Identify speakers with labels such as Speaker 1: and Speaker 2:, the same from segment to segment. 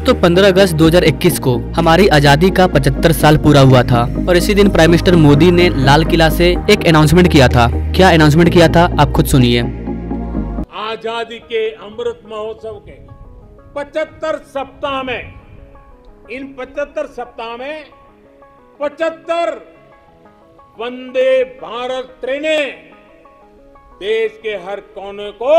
Speaker 1: दोस्तों 15 अगस्त 2021 को हमारी आजादी का 75 साल पूरा हुआ था और इसी दिन प्राइम मिनिस्टर मोदी ने लाल किला से एक अनाउंसमेंट किया था। क्या अनाउंसमेंट किया था आप खुद सुनिए।
Speaker 2: आजादी के अमृत महोत्सव के 75 सप्ताह में, इन 75 सप्ताह में 75 वंदे भारत ट्रेनें देश के हर कोने को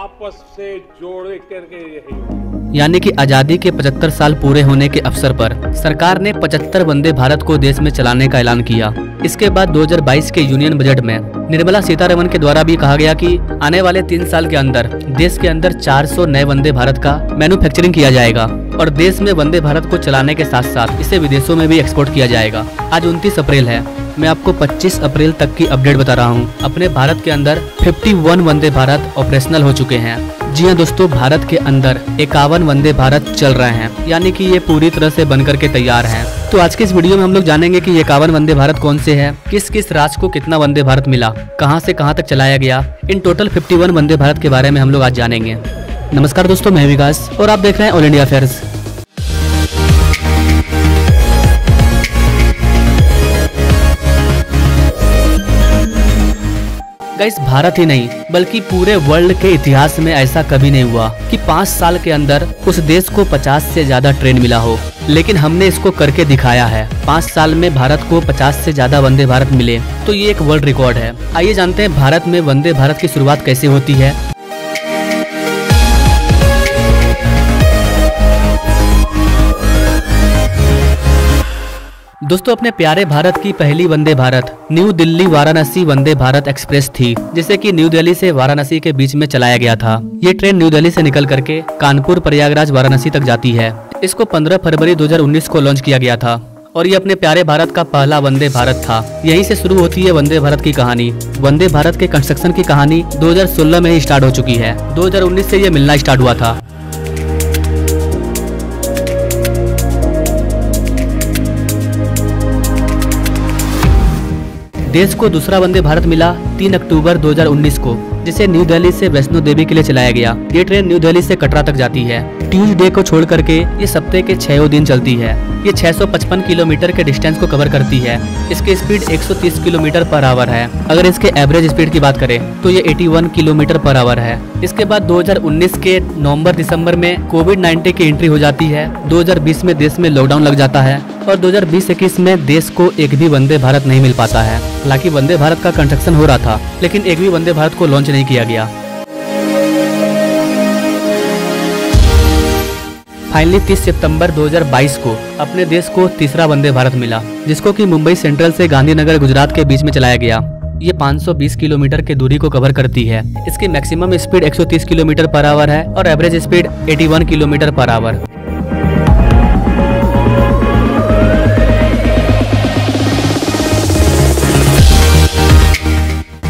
Speaker 2: आपस से जोड़ करके रही।
Speaker 1: यानी कि आजादी के 75 साल पूरे होने के अवसर पर सरकार ने 75 वंदे भारत को देश में चलाने का ऐलान किया। इसके बाद 2022 के यूनियन बजट में निर्मला सीतारमण के द्वारा भी कहा गया कि आने वाले 3 साल के अंदर देश के अंदर 400 नए वंदे भारत का मैन्युफैक्चरिंग किया जाएगा और देश में वंदे भारत को चलाने के साथ साथ इसे विदेशों में भी एक्सपोर्ट किया जाएगा। आज 29 अप्रैल है, मैं आपको 25 अप्रैल तक की अपडेट बता रहा हूँ। अपने भारत के अंदर 51 वंदे भारत ऑपरेशनल हो चुके हैं। जी हाँ दोस्तों, भारत के अंदर 51 वंदे भारत चल रहे हैं, यानी कि ये पूरी तरह से बनकर के तैयार हैं। तो आज की इस वीडियो में हम लोग जानेंगे कि 51 वंदे भारत कौन से हैं, किस किस राज्य को कितना वंदे भारत मिला, कहां से कहां तक चलाया गया। इन टोटल 51 वंदे भारत के बारे में हम लोग आज जानेंगे। नमस्कार दोस्तों, मैं विकास और आप देख रहे हैं all India affairs. Guys, Bharat ही नहीं बल्कि पूरे वर्ल्ड के इतिहास में ऐसा कभी नहीं हुआ कि 5 साल के अंदर उस देश को 50 से ज्यादा ट्रेन मिला हो, लेकिन हमने इसको करके दिखाया है। 5 साल में भारत को 50 से ज्यादा वंदे भारत मिले, तो ये एक वर्ल्ड रिकॉर्ड है। आइए जानते हैं भारत में वंदे भारत की शुरुआत कैसे होती है। दोस्तों, अपने प्यारे भारत की पहली वंदे भारत न्यू दिल्ली वाराणसी वंदे भारत एक्सप्रेस थी, जिसे कि न्यू दिल्ली से वाराणसी के बीच में चलाया गया था। ये ट्रेन न्यू दिल्ली से निकल करके कानपुर, प्रयागराज, वाराणसी तक जाती है। इसको 15 फरवरी 2019 को लॉन्च किया गया था और ये अपने प्यारे भारत का पहला वंदे भारत था। यहीं से शुरू होती है वंदे भारत की कहानी। वंदे भारत के कंस्ट्रक्शन की कहानी 2016 में ही स्टार्ट हो चुकी है। 2019 से ये मिलना स्टार्ट हुआ था। देश को दूसरा वंदे भारत मिला 3 अक्टूबर 2019 को, जिसे न्यू दिल्ली से वैष्णो देवी के लिए चलाया गया। ये ट्रेन न्यू दिल्ली से कटरा तक जाती है। ट्यूसडे को छोड़ करके ये सप्ताह के 6 दिन चलती है। ये 655 किलोमीटर के डिस्टेंस को कवर करती है। इसकी स्पीड 130 किलोमीटर पर आवर है। अगर इसके एवरेज स्पीड की बात करें तो ये 81 किलोमीटर पर आवर है। इसके बाद 2019 के नवंबर दिसंबर में कोविड-19 की एंट्री हो जाती है। 2020 में देश में लॉकडाउन लग जाता है और 2020-21 में देश को एक भी वंदे भारत नहीं मिल पाता है। हालांकि वंदे भारत का कंस्ट्रक्शन हो रहा था, लेकिन एक भी वंदे भारत को लॉन्च नहीं किया गया। फाइनली 30 सितंबर 2022 को अपने देश को तीसरा वंदे भारत मिला, जिसको कि मुंबई सेंट्रल से गांधीनगर, गुजरात के बीच में चलाया गया। ये 520 किलोमीटर की दूरी को कवर करती है। इसकी maximum speed 130 kilometre per hour है और average speed 81 kilometre per our.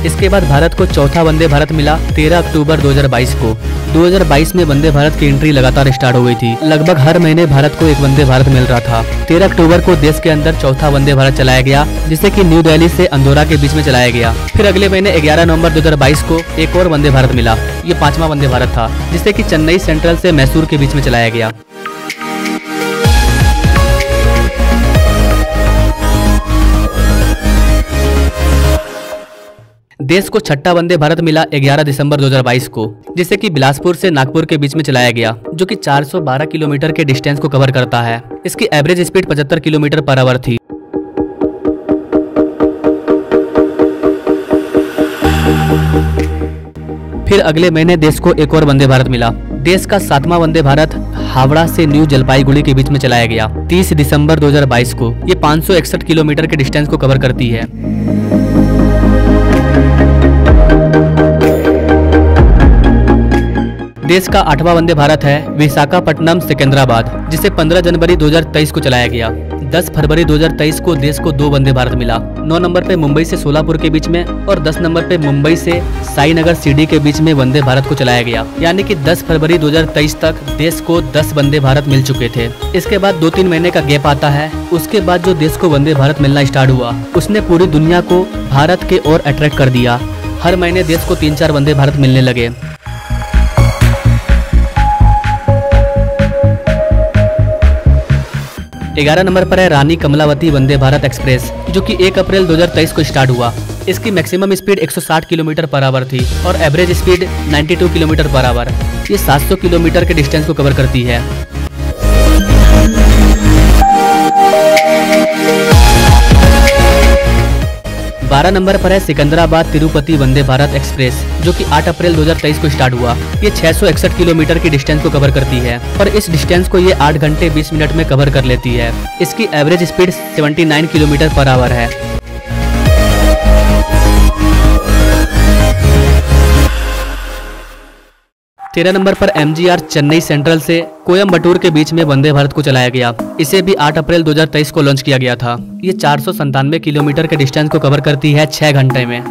Speaker 1: इसके बाद भारत को चौथा वंदे भारत मिला 13 अक्टूबर 2022 को। 2022 में वंदे भारत की एंट्री लगातार स्टार्ट हो गई थी। लगभग हर महीने भारत को एक वंदे भारत मिल रहा था। 13 अक्टूबर को देश के अंदर चौथा वंदे भारत चलाया गया, जिसे कि न्यू दिल्ली से अंदौरा के बीच में चलाया गया। फिर अगले महीने 11 नवंबर 2022 को एक और वंदे भारत मिला। ये 5वां वंदे भारत था, जिसे कि चेन्नई सेंट्रल से मैसूर के बीच में चलाया गया। देश को छठा वंदे भारत मिला 11 दिसंबर 2022 को, जिसे कि बिलासपुर से नागपुर के बीच में चलाया गया, जो कि 412 किलोमीटर के डिस्टेंस को कवर करता है। इसकी average speed 75 kilometre per our थी। फिर अगले महीने देश को एक और वंदे भारत मिला। देश का 7वां वंदे भारत हावड़ा से न्यू जलपाईगुड़ी के बीच में चलाया गया 30 दिसंबर 2022 को। ये 561 किलोमीटर के डिस्टेंस को कवर करती है। देश का 8वां वंदे भारत है विशाखापट्टनम सिकंदराबाद, जिसे 15 जनवरी 2023 को चलाया गया। 10 फरवरी 2023 को देश को 2 वंदे भारत मिला। 9 नंबर पे मुंबई से सोलापुर के बीच में और 10 नंबर पे मुंबई से साईनगर सीडी के बीच में वंदे भारत को चलाया गया। यानी कि 10 फरवरी 2023 तक देश को 10 वंदे भारत मिल चुके थे। इसके बाद 2-3 महीने का गैप आता है। उसके बाद जो देश को वंदे भारत मिलना स्टार्ट हुआ, उसने पूरी दुनिया को भारत के ओर अट्रैक्ट कर दिया। हर महीने देश को 3-4 वंदे भारत मिलने लगे। 11 नंबर पर है रानी कमलावती वंदे भारत एक्सप्रेस, जो कि 1 अप्रैल 2023 को स्टार्ट हुआ। इसकी maximum speed 160 kilometre per our थी और average speed 92 kilometre per hour. ये 700 किलोमीटर के डिस्टेंस को कवर करती है। 12 नंबर पर है सिकंदराबाद तिरुपति वंदे भारत एक्सप्रेस, जो कि 8 अप्रैल 2023 को स्टार्ट हुआ। ये 661 किलोमीटर की डिस्टेंस को कवर करती है और इस डिस्टेंस को ये 8 घंटे 20 मिनट में कवर कर लेती है। इसकी average speed 79 kilometre per hour है। 13 नंबर पर MGR चेन्नई सेंट्रल से कोयम्बटूर के बीच में वंदे भारत को चलाया गया। इसे भी 8 अप्रैल 2023 को लॉन्च किया गया था। ये 497 किलोमीटर के डिस्टेंस को कवर करती है 6 घंटे में।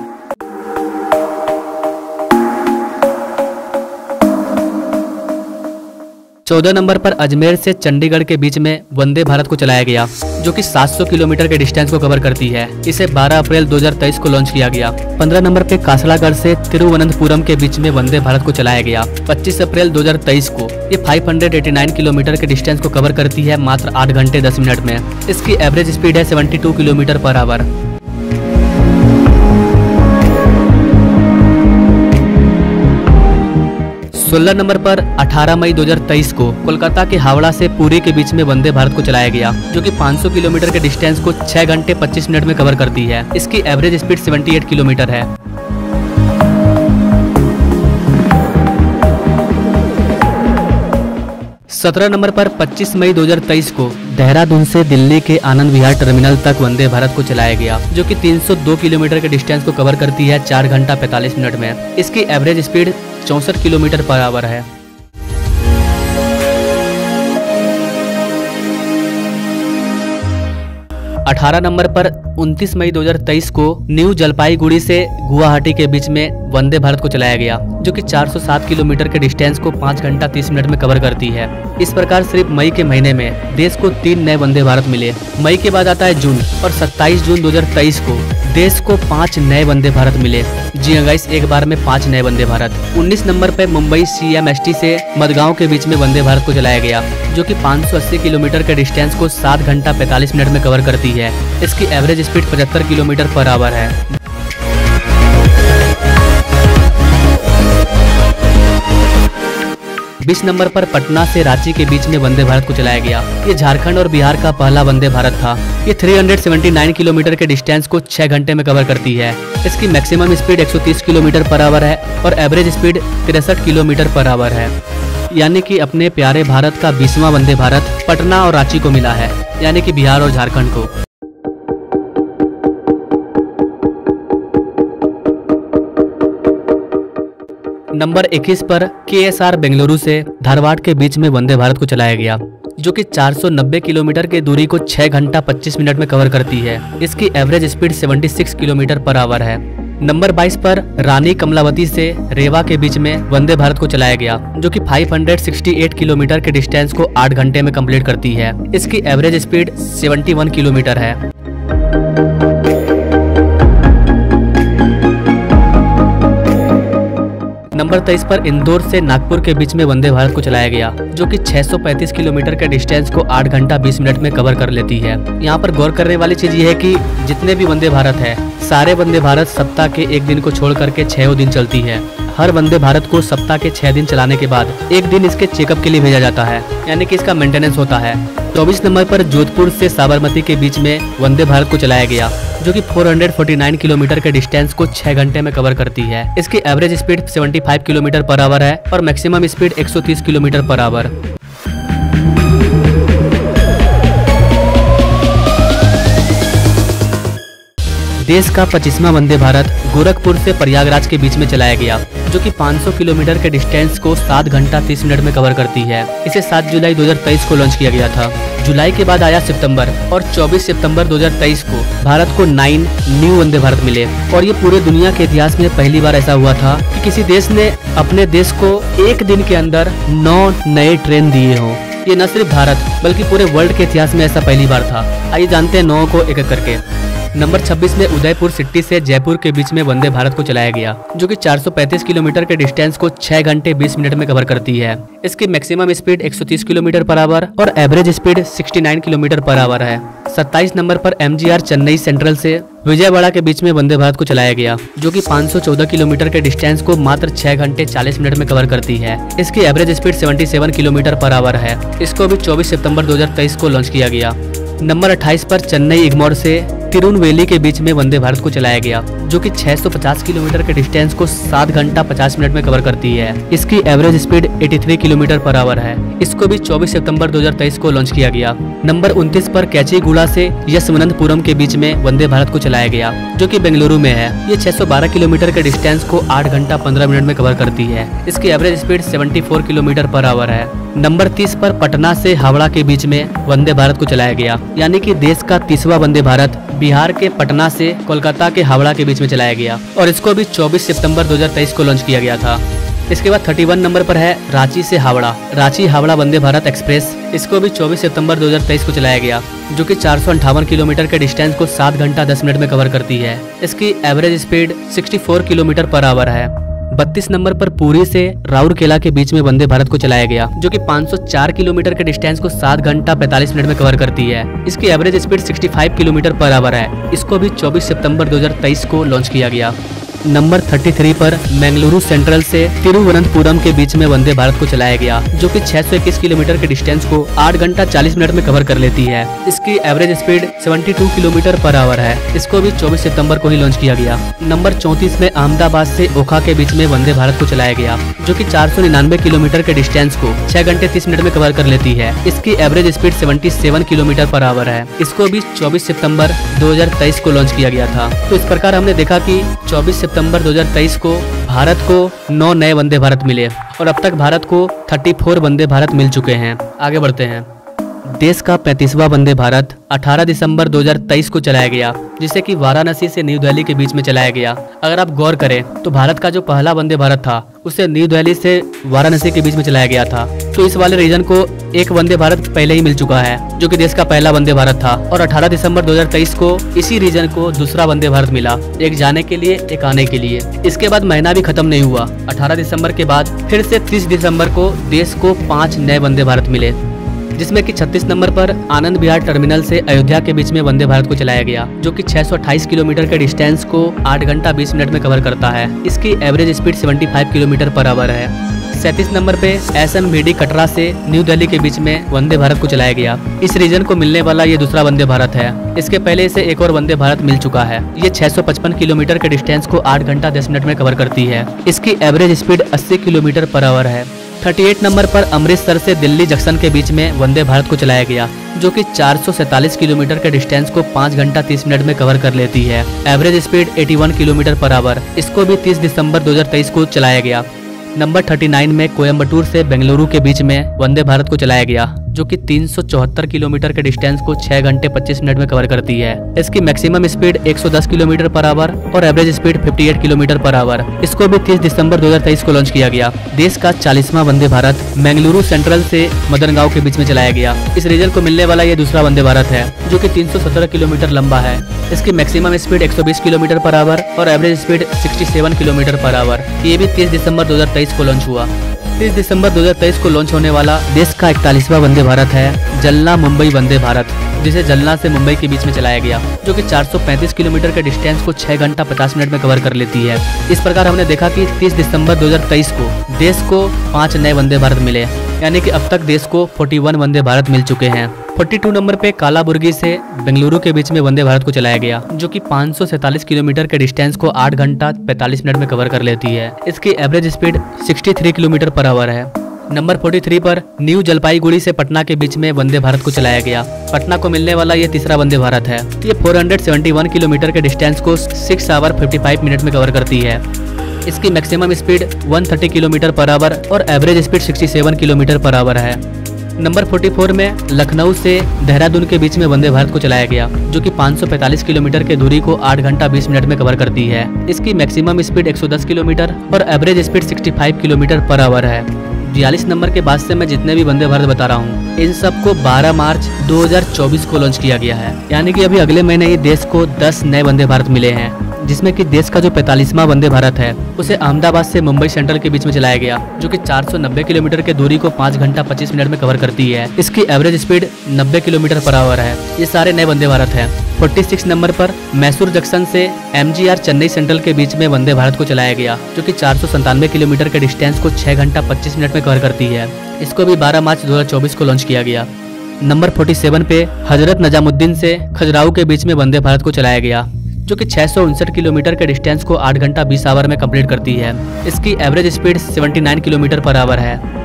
Speaker 1: 14 नंबर पर अजमेर से चंडीगढ़ के बीच में वंदे भारत को चलाया गया, जो कि 700 किलोमीटर के डिस्टेंस को कवर करती है। इसे 12 अप्रैल 2023 को लॉन्च किया गया। 15 नंबर पे कासलागढ़ से तिरुवनंतपुरम के बीच में वंदे भारत को चलाया गया 25 अप्रैल 2023 को। ये 589 किलोमीटर के डिस्टेंस को कवर करती है मात्र 8 घंटे 10 मिनट में। इसकी एवरेज स्पीड है 72 किलोमीटर पर आवर। 16 नंबर पर 18 मई 2023 को कोलकाता के हावड़ा से पुरी के बीच में वंदे भारत को चलाया गया, जो कि 500 किलोमीटर के डिस्टेंस को 6 घंटे 25 मिनट में कवर करती है। इसकी एवरेज स्पीड 78 किलोमीटर है। 17 नंबर पर 25 मई 2023 को देहरादून से दिल्ली के आनंद विहार टर्मिनल तक वंदे भारत को चलाया गया, जो कि 302 किलोमीटर के डिस्टेंस को कवर करती है 4 घंटा 45 मिनट में। इसकी average speed 64 kilometre per hour है। 18 नंबर पर 29 मई 2023 को न्यू जलपाईगुड़ी से गुवाहाटी के बीच में वंदे भारत को चलाया गया, जो कि 407 किलोमीटर के डिस्टेंस को 5 घंटा 30 मिनट में कवर करती है। इस प्रकार सिर्फ मई के महीने में देश को 3 नए वंदे भारत मिले। मई के बाद आता है जून और 27 जून 2023 को देश को 5 नए वंदे भारत मिले। जी हाँ गाइस, एक बार में 5 नए वंदे भारत। 19 नंबर पे मुंबई CMST से मडगांव के बीच में वंदे भारत को चलाया गया, जो कि 580 किलोमीटर के डिस्टेंस को 7 घंटा 45 मिनट में कवर करती है। इसकी average speed 75 kilometre per hour है। 20 नंबर पर पटना से रांची के बीच में वंदे भारत को चलाया गया। ये झारखंड और बिहार का पहला वंदे भारत था। ये 379 किलोमीटर के डिस्टेंस को 6 घंटे में कवर करती है। इसकी maximum speed 130 kilometre per hour है और average speed 63 kilometre per hour है। यानी कि अपने प्यारे भारत का 20वां वंदे भारत पटना और रांची को मिला है, यानी कि बिहार और झारखंड को। नंबर 21 पर KSR बेंगलुरु से धारवाड़ के बीच में वंदे भारत को चलाया गया, जो कि 490 किलोमीटर की दूरी को 6 घंटा 25 मिनट में कवर करती है। इसकी average speed 76 kilometre per hour है। नंबर 22 पर रानी कमलावती से रेवा के बीच में वंदे भारत को चलाया गया, जो कि 568 किलोमीटर के डिस्टेंस को 8 घंटे में कंप्लीट करती है। इसकी एवरेज स्पीड 71 किलोमीटर है। नंबर 23 पर इंदौर से नागपुर के बीच में वंदे भारत को चलाया गया, जो कि 635 किलोमीटर के डिस्टेंस को 8 घंटा 20 मिनट में कवर कर लेती है। यहाँ पर गौर करने वाली चीज ये है कि जितने भी वंदे भारत है, सारे वंदे भारत सप्ताह के एक दिन को छोड़ करके 6 दिन चलती है। हर वंदे भारत को सप्ताह के 6 दिन चलाने के बाद एक दिन इसके चेकअप के लिए भेजा जाता है, यानी कि इसका मेंटेनेंस होता है। 24 नंबर पर जोधपुर से साबरमती के बीच में वंदे भारत को चलाया गया, जो कि 449 किलोमीटर के डिस्टेंस को 6 घंटे में कवर करती है। इसकी average speed 75 kilometre per hour है और maximum speed 130 kilometre per our. देश का 25वां वंदे भारत गोरखपुर से प्रयागराज के बीच में चलाया गया, जो कि 500 किलोमीटर के डिस्टेंस को 7 घंटा 30 मिनट में कवर करती है। इसे 7 जुलाई 2023 को लॉन्च किया गया था। जुलाई के बाद आया सितंबर और 24 सितंबर 2023 को भारत को 9 न्यू वंदे भारत मिले। और ये पूरे दुनिया के इतिहास में पहली बार ऐसा हुआ था कि किसी देश ने अपने देश को एक दिन के अंदर 9 नए ट्रेन दिए हों। ये न सिर्फ भारत बल्कि पूरे वर्ल्ड के इतिहास में ऐसा पहली बार था। आइए जानते हैं 9 को एक एक करके। नंबर 26 में उदयपुर सिटी से जयपुर के बीच में वंदे भारत को चलाया गया, जो कि 435 किलोमीटर के डिस्टेंस को 6 घंटे 20 मिनट में कवर करती है। इसकी maximum speed 130 kilometre per hour और average speed 69 kilometre per hour है। 27 नंबर पर MGR चेन्नई सेंट्रल से विजयवाड़ा के बीच में वंदे भारत को चलाया गया, जो कि 514 किलोमीटर के डिस्टेंस को मात्र 6 घंटे 40 मिनट में कवर करती है। इसकी average speed 77 kilometre per hour है। इसको भी 24 सितंबर 2023 को लॉन्च किया गया। नंबर 28 पर चेन्नई इग्मोर से तिरुनवेली के बीच में वंदे भारत को चलाया गया, जो कि 650 किलोमीटर के डिस्टेंस को 7 घंटा 50 मिनट में कवर करती है। इसकी average speed 83 kilometre per hour है। इसको भी 24 सितंबर 2023 को लॉन्च किया गया। नंबर 29 पर कैचीगुड़ा से यशवंतपुरम के बीच में वंदे भारत को चलाया गया, जो कि बेंगलुरु में है। ये 612 किलोमीटर के डिस्टेंस को 8 घंटा 15 मिनट में कवर करती है। इसकी average speed 74 kilometre per hour है। नंबर 30 पर पटना से हावड़ा के बीच में वंदे भारत को चलाया गया, यानी कि देश का 30वां वंदे भारत बिहार के पटना से कोलकाता के हावड़ा के बीच में चलाया गया और इसको भी 24 सितंबर 2023 को लॉन्च किया गया था। इसके बाद 31 नंबर पर है रांची से हावड़ा, रांची हावड़ा वंदे भारत एक्सप्रेस। इसको भी 24 सितंबर 2023 को चलाया गया, जो कि 458 किलोमीटर के डिस्टेंस को 7 घंटा 10 मिनट में कवर करती है। इसकी average speed 64 kilometre per hour है। 32 नंबर पर पुरी से राउरकेला के बीच में वंदे भारत को चलाया गया, जो कि 504 किलोमीटर के डिस्टेंस को 7 घंटा 45 मिनट में कवर करती है। इसकी average speed 65 kilometre per hour है। इसको भी 24 सितंबर 2023 को लॉन्च किया गया। नंबर 33 पर बेंगलुरु सेंट्रल से तिरुवनंतपुरम के बीच में वंदे भारत को चलाया गया, जो कि 621 किलोमीटर के डिस्टेंस को 8 घंटा 40 मिनट में कवर कर लेती है। इसकी average speed 72 kilometre per hour है। इसको भी 24 सितंबर को ही लॉन्च किया गया। नंबर 34 में अहमदाबाद से ओखा के बीच में वंदे भारत को चलाया गया, जो कि 499 किलोमीटर के डिस्टेंस को 6 घंटे 30 मिनट में कवर कर लेती है। इसकी average speed 77 kilometre per hour है। इसको भी 24 सितंबर 2023 को लॉन्च किया गया था। तो इस प्रकार हमने देखा कि 24 सितंबर 2023 को भारत को 9 नए वंदे भारत मिले और अब तक भारत को 34 वंदे भारत मिल चुके हैं। आगे बढ़ते हैं। देश का 35वां वंदे भारत 18 दिसंबर 2023 को चलाया गया, जिसे कि वाराणसी से न्यू दिल्ली के बीच में चलाया गया। अगर आप गौर करें तो भारत का जो पहला वंदे भारत था उसे न्यू दिल्ली से वाराणसी के बीच में चलाया गया था। तो इस वाले रीजन को एक वंदे भारत पहले ही मिल चुका है, जो कि देश का पहला वंदे भारत था। और 18 दिसंबर 2023 को इसी रीजन को दूसरा वंदे भारत मिला, एक जाने के लिए एक आने के लिए। इसके बाद महीना भी खत्म नहीं हुआ। 18 दिसंबर के बाद फिर से 30 दिसंबर को देश को 5 नए वंदे भारत मिले, जिसमें कि 36 नंबर पर आनंद विहार टर्मिनल से अयोध्या के बीच में वंदे भारत को चलाया गया, जो कि 628 किलोमीटर के डिस्टेंस को 8 घंटा 20 मिनट में कवर करता है। इसकी average speed 75 kilometre per hour है। 37 नंबर पे SMBD कटरा से न्यू दिल्ली के बीच में वंदे भारत को चलाया गया। इस रीजन को मिलने वाला ये दूसरा वंदे भारत है। इसके पहले इसे एक और वंदे भारत मिल चुका है। ये 655 किलोमीटर के डिस्टेंस को 8 घंटा 10 मिनट में कवर करती है। इसकी average speed 80 kilometre per hour है। 38 नंबर पर अमृतसर से दिल्ली जंक्शन के बीच में वंदे भारत को चलाया गया, जो कि 447 किलोमीटर के डिस्टेंस को 5 घंटा 30 मिनट में कवर कर लेती है। Average speed 81 kilometre per hour. इसको भी 30 दिसंबर 2023 को चलाया गया। नंबर 39 में कोयम्बटूर से बेंगलुरु के बीच में वंदे भारत को चलाया गया, जो कि 374 किलोमीटर के डिस्टेंस को 6 घंटे 25 मिनट में कवर करती है। इसकी maximum speed 110 kilometre per hour और average speed 58 kilometre per hour. इसको भी 30 दिसंबर 2023 को लॉन्च किया गया। देश का 40वां वंदे भारत बेंगलुरु सेंट्रल से मदनगांव के बीच में चलाया गया। इस रीजन को मिलने वाला ये दूसरा वंदे भारत है, जो कि 317 किलोमीटर लंबा है। इसकी maximum speed 120 kilometre per hour और average speed 67 kilometre per hour. ये भी 30 दिसंबर 2023 को लॉन्च हुआ। 30 दिसंबर 2023 को लॉन्च होने वाला देश का 41वां वंदे भारत है जलना मुंबई वंदे भारत, जिसे जलना से मुंबई के बीच में चलाया गया, जो कि 435 किलोमीटर के डिस्टेंस को 6 घंटा 50 मिनट में कवर कर लेती है। इस प्रकार हमने देखा कि 30 दिसंबर 2023 को देश को 5 नए वंदे भारत मिले, यानी कि अब तक देश को 41 वंदे भारत मिल चुके हैं। 42 नंबर पे कालाबुर्गी से बेंगलुरु के बीच में वंदे भारत को चलाया गया, जो कि 547 किलोमीटर के डिस्टेंस को 8 घंटा 45 मिनट में कवर कर लेती है। इसकी average speed 63 kilometre per hour है। नंबर 43 पर न्यू जलपाईगुड़ी से पटना के बीच में वंदे भारत को चलाया गया। पटना को मिलने वाला ये तीसरा वंदे भारत है। ये 471 किलोमीटर के डिस्टेंस को 6 आवर 55 मिनट में कवर करती है। इसकी maximum speed 130 kilometre per hour और average speed 67 kilometre per hour है। नंबर 44 में लखनऊ से देहरादून के बीच में वंदे भारत को चलाया गया, जो कि 545 किलोमीटर के दूरी को 8 घंटा 20 मिनट में कवर करती है। इसकी मैक्सिमम स्पीड 110 किलोमीटर और average speed 65 kilometre per hour है। 42 नंबर के बाद से मैं जितने भी वंदे भारत बता रहा हूँ, इन सबको 12 मार्च 2024 को लॉन्च किया गया है। यानी कि अभी अगले महीने ही देश को 10 नए वंदे भारत मिले हैं, जिसमें कि देश का जो 45वां वंदे भारत है उसे अहमदाबाद से मुंबई सेंट्रल के बीच में चलाया गया, जो कि 490 किलोमीटर की दूरी को 5 घंटा 25 मिनट में कवर करती है। इसकी average speed 90 kilometre per hour है। ये सारे नए वंदे भारत हैं। 46 नंबर पर मैसूर जंक्शन से MGR चेन्नई सेंट्रल के बीच में वंदे भारत को चलाया गया, जो कि 497 किलोमीटर के डिस्टेंस को 6 घंटा 25 मिनट में कवर करती है। इसको भी 12 मार्च 2024 को लॉन्च किया गया। नंबर 47 पे हजरत निजामुद्दीन से खजुराहो के बीच में वंदे भारत को चलाया गया, जो कि 659 किलोमीटर के डिस्टेंस को 8 घंटा 20 आवर में कंप्लीट करती है। इसकी average speed 79 kilometre per hour है।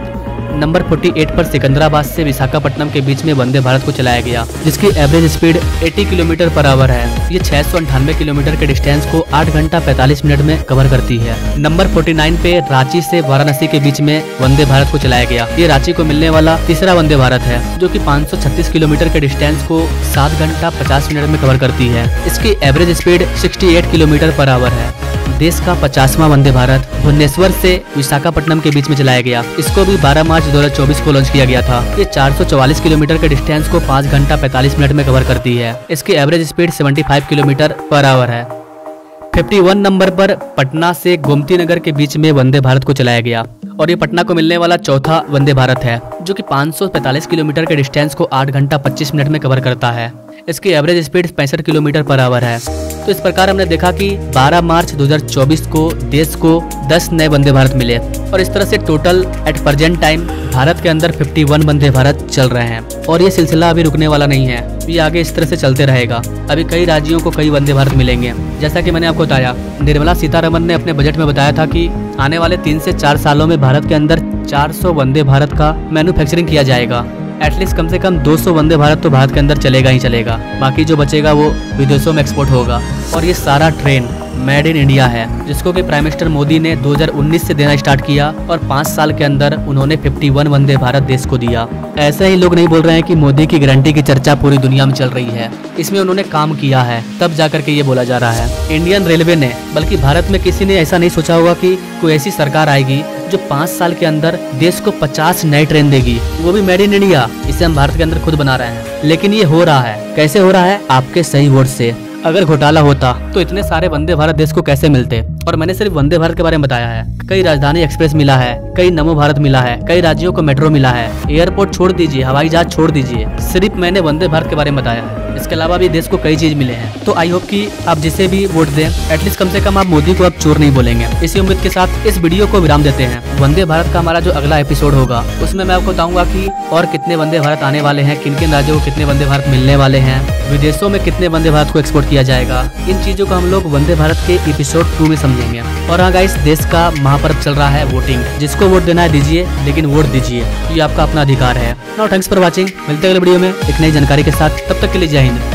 Speaker 1: नंबर 48 पर सिकंदराबाद से विशाखापट्टनम के बीच में वंदे भारत को चलाया गया, जिसकी average speed 80 kilometre per hour है। ये 698 किलोमीटर के डिस्टेंस को 8 घंटा 45 मिनट में कवर करती है। नंबर 49 पे रांची से वाराणसी के बीच में वंदे भारत को चलाया गया। ये रांची को मिलने वाला तीसरा वंदे भारत है, जो कि 536 किलोमीटर के डिस्टेंस को 7 घंटा 50 मिनट में कवर करती है। इसकी average speed 68 kilometre per hour है। देश का 50वां वंदे भारत भुवनेश्वर से विशाखापट्टनम के बीच में चलाया गया। इसको भी 12 मार्च 2024 को लॉन्च किया गया था। ये 444 किलोमीटर के डिस्टेंस को 5 घंटा 45 मिनट में कवर करती है। इसकी average speed 75 kilometre per hour है। 51 नंबर पर पटना से गोमती नगर के बीच में वंदे भारत को चलाया गया, और ये पटना को मिलने वाला चौथा वंदे भारत है, जो कि 545 किलोमीटर के डिस्टेंस को 8 घंटा 25 मिनट में कवर करता है। इसकी average speed 65 kilometre per hour है। तो इस प्रकार हमने देखा कि 12 मार्च 2024 को देश को 10 नए वंदे भारत मिले, और इस तरह से total at present time Bharat के अंदर 51 वंदे भारत चल रहे हैं। और ये सिलसिला अभी रुकने वाला नहीं है, ये आगे इस तरह से चलते रहेगा। अभी कई राज्यों को कई वंदे भारत मिलेंगे। जैसा कि मैंने आपको बताया, निर्मला सीतारमन ने अपने बजट में बताया था कि आने वाले 3 से 4 सालों में भारत के अंदर 400 वंदे भारत का मैन्युफैक्चरिंग किया जाएगा। एटलीस्ट कम से कम 200 वंदे भारत तो भारत के अंदर चलेगा ही चलेगा, बाकी जो बचेगा वो विदेशों में एक्सपोर्ट होगा। और ये सारा ट्रेन मेड इन इंडिया है, जिसको कि प्राइम मिनिस्टर मोदी ने 2019 से देना स्टार्ट किया, और 5 साल के अंदर उन्होंने 51 वंदे भारत देश को दिया। ऐसे ही लोग नहीं बोल रहे हैं कि मोदी की गारंटी की चर्चा पूरी दुनिया में चल रही है। इसमें उन्होंने काम किया है, तब जाकर के ये बोला जा रहा है। इंडियन रेलवे ने, बल्कि भारत में किसी ने ऐसा नहीं सोचा होगा कि कोई ऐसी सरकार आएगी जो 5 साल के अंदर देश को 50 नई ट्रेन देगी, वो भी मेड इन इंडिया। इसे हम भारत के अंदर खुद बना रहे हैं, लेकिन ये हो रहा है। कैसे हो रहा है? आपके सही वोट से। अगर घोटाला होता तो इतने सारे वंदे भारत देश को कैसे मिलते? और मैंने सिर्फ वंदे भारत के बारे में बताया है। कई राजधानी एक्सप्रेस मिला है, कई नमो भारत मिला है, कई राज्यों को मेट्रो मिला है। एयरपोर्ट छोड़ दीजिए, हवाई जहाज छोड़ दीजिए, सिर्फ मैंने वंदे भारत के बारे में बताया है। इसके अलावा भी देश को कई चीज मिले हैं। तो आई होप कि आप जिसे भी वोट दें, एटलीस्ट कम से कम आप मोदी को अब चोर नहीं बोलेंगे। इसी उम्मीद के साथ इस वीडियो को विराम देते हैं। वंदे भारत का हमारा जो अगला एपिसोड होगा, उसमें मैं आपको बताऊंगा कि और कितने वंदे भारत आने वाले हैं, किन किन राज्यों को कितने वंदे भारत मिलने वाले हैं, विदेशों में कितने वंदे भारत को एक्सपोर्ट किया जाएगा। इन चीजों को हम लोग वंदे भारत के एपिसोड 2 में समझेंगे। और हाँ गाइस, देश का महापर्व चल रहा है वोटिंग। जिसको वोट देना है दीजिए, लेकिन वोट दीजिए, ये आपका अपना अधिकार है। Now thanks for watching. मिलते हैं अगले वीडियो में एक नई जानकारी के साथ। तब तक के लिए जय हिंद।